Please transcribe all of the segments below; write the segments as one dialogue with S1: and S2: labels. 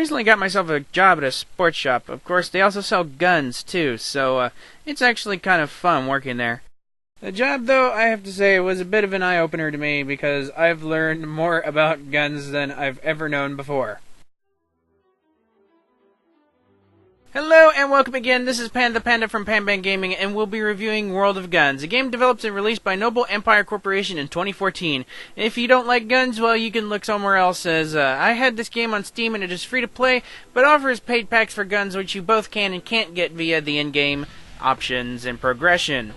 S1: recently got myself a job at a sports shop. Of course, they also sell guns, too, so it's actually kind of fun working there. The job, though, I have to say, was a bit of an eye-opener to me because I've learned more about guns than I've ever known before. Hello and welcome again. This is the Panda from Panbangaming, and we'll be reviewing World of Guns, a game developed and released by Noble Empire Corporation in 2014. If you don't like guns, well, you can look somewhere else, as I had this game on Steam and it is free to play, but offers paid packs for guns which you both can and can't get via the in-game options and progression.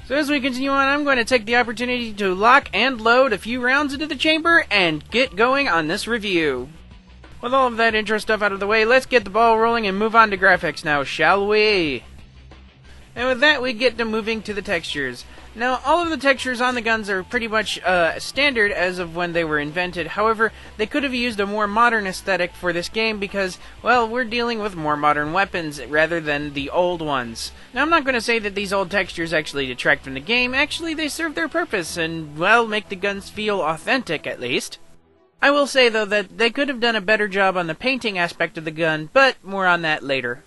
S1: So as we continue on, I'm going to take the opportunity to lock and load a few rounds into the chamber and get going on this review. With all of that intro stuff out of the way, let's get the ball rolling and move on to graphics now, shall we? And with that, we get to moving to the textures. Now, all of the textures on the guns are pretty much standard as of when they were invented. However, they could have used a more modern aesthetic for this game because, well, we're dealing with more modern weapons rather than the old ones. Now, I'm not going to say that these old textures actually detract from the game. Actually, they serve their purpose and, well, make the guns feel authentic, at least. I will say, though, that they could have done a better job on the painting aspect of the gun, but more on that later.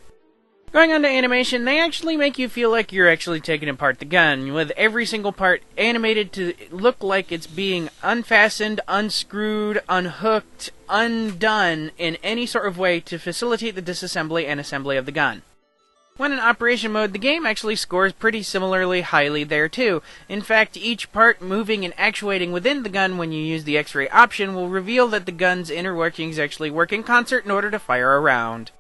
S1: Going on to animation, they actually make you feel like you're actually taking apart the gun, with every single part animated to look like it's being unfastened, unscrewed, unhooked, undone in any sort of way to facilitate the disassembly and assembly of the gun. When in operation mode, the game actually scores pretty similarly highly there too. In fact, each part moving and actuating within the gun when you use the X-ray option will reveal that the gun's inner workings actually work in concert in order to fire a round.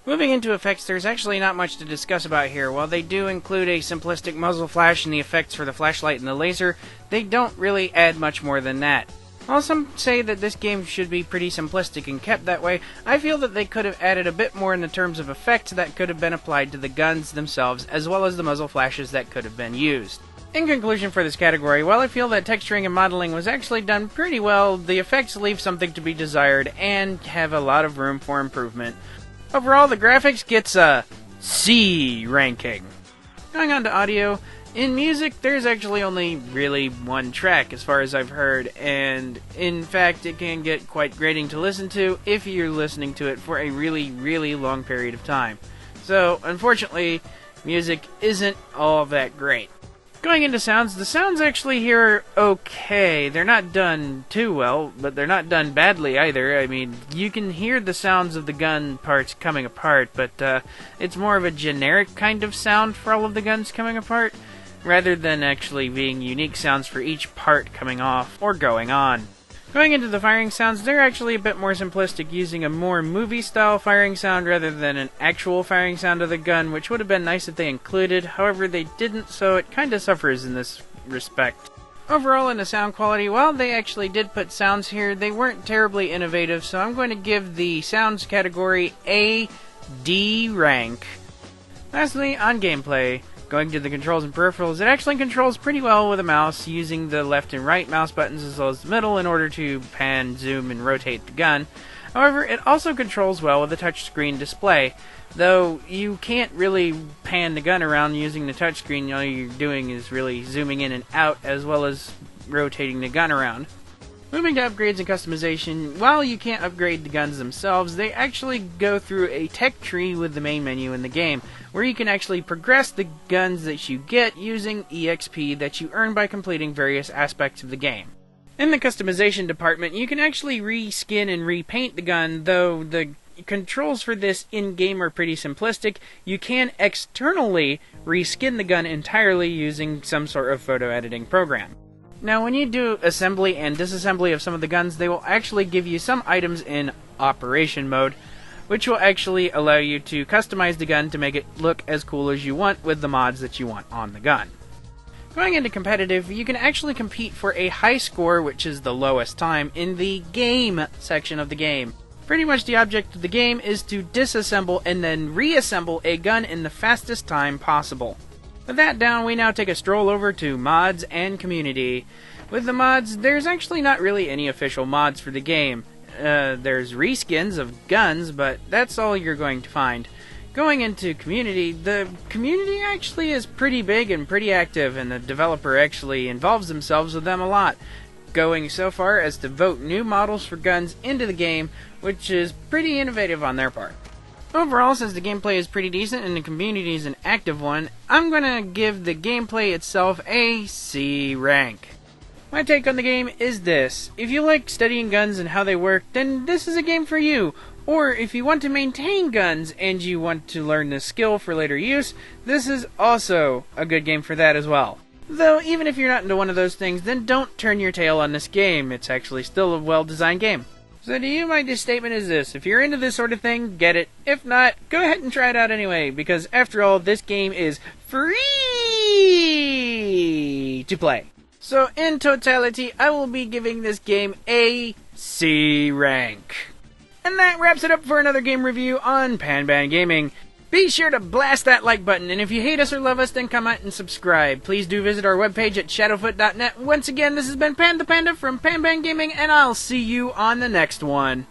S1: Moving into effects, there's actually not much to discuss about here. While they do include a simplistic muzzle flash and the effects for the flashlight and the laser, they don't really add much more than that. While some say that this game should be pretty simplistic and kept that way, I feel that they could have added a bit more in the terms of effects that could have been applied to the guns themselves, as well as the muzzle flashes that could have been used. In conclusion for this category, while I feel that texturing and modeling was actually done pretty well, the effects leave something to be desired and have a lot of room for improvement. Overall, the graphics gets a C ranking. Going on to audio. In music, there's actually only really one track, as far as I've heard, and in fact, it can get quite grating to listen to if you're listening to it for a really, really long period of time. So, unfortunately, music isn't all that great. Going into sounds, the sounds actually here are okay. They're not done too well, but they're not done badly either. I mean, you can hear the sounds of the gun parts coming apart, but it's more of a generic kind of sound for all of the guns coming apart, rather than actually being unique sounds for each part coming off or going on. Going into the firing sounds, they're actually a bit more simplistic, using a more movie-style firing sound rather than an actual firing sound of the gun, which would have been nice if they included. However, they didn't, so it kinda suffers in this respect. Overall, in the sound quality, while they actually did put sounds here, they weren't terribly innovative, so I'm going to give the sounds category a D rank. Lastly, on gameplay. Going to the controls and peripherals, it actually controls pretty well with a mouse, using the left and right mouse buttons as well as the middle in order to pan, zoom, and rotate the gun. However, it also controls well with a touchscreen display, though you can't really pan the gun around using the touchscreen. All you're doing is really zooming in and out as well as rotating the gun around. Moving to upgrades and customization, while you can't upgrade the guns themselves, they actually go through a tech tree with the main menu in the game, where you can actually progress the guns that you get using EXP that you earn by completing various aspects of the game. In the customization department, you can actually reskin and repaint the gun, though the controls for this in-game are pretty simplistic. You can externally reskin the gun entirely using some sort of photo editing program. Now, when you do assembly and disassembly of some of the guns, they will actually give you some items in operation mode, which will actually allow you to customize the gun to make it look as cool as you want with the mods that you want on the gun. Going into competitive, you can actually compete for a high score, which is the lowest time, in the game section of the game. Pretty much the object of the game is to disassemble and then reassemble a gun in the fastest time possible. With that down, we now take a stroll over to mods and community. With the mods, there's actually not really any official mods for the game. There's reskins of guns, but that's all you're going to find. Going into community, the community actually is pretty big and pretty active, and the developer actually involves themselves with them a lot. going so far as to vote new models for guns into the game, which is pretty innovative on their part. Overall, since the gameplay is pretty decent and the community is an active one, I'm gonna give the gameplay itself a C rank. My take on the game is this: if you like studying guns and how they work, then this is a game for you. Or if you want to maintain guns and you want to learn this skill for later use, this is also a good game for that as well. Though, even if you're not into one of those things, then don't turn your tail on this game. It's actually still a well-designed game. So to you, my statement is this: if you're into this sort of thing, get it. If not, go ahead and try it out anyway, because after all, this game is free to play. So in totality, I will be giving this game a C rank. And that wraps it up for another game review on Panbangaming. Be sure to blast that like button, and if you hate us or love us, then comment and subscribe. Please do visit our webpage at shadowfoot.net. Once again, this has been Pan the Panda from Panbangaming, and I'll see you on the next one.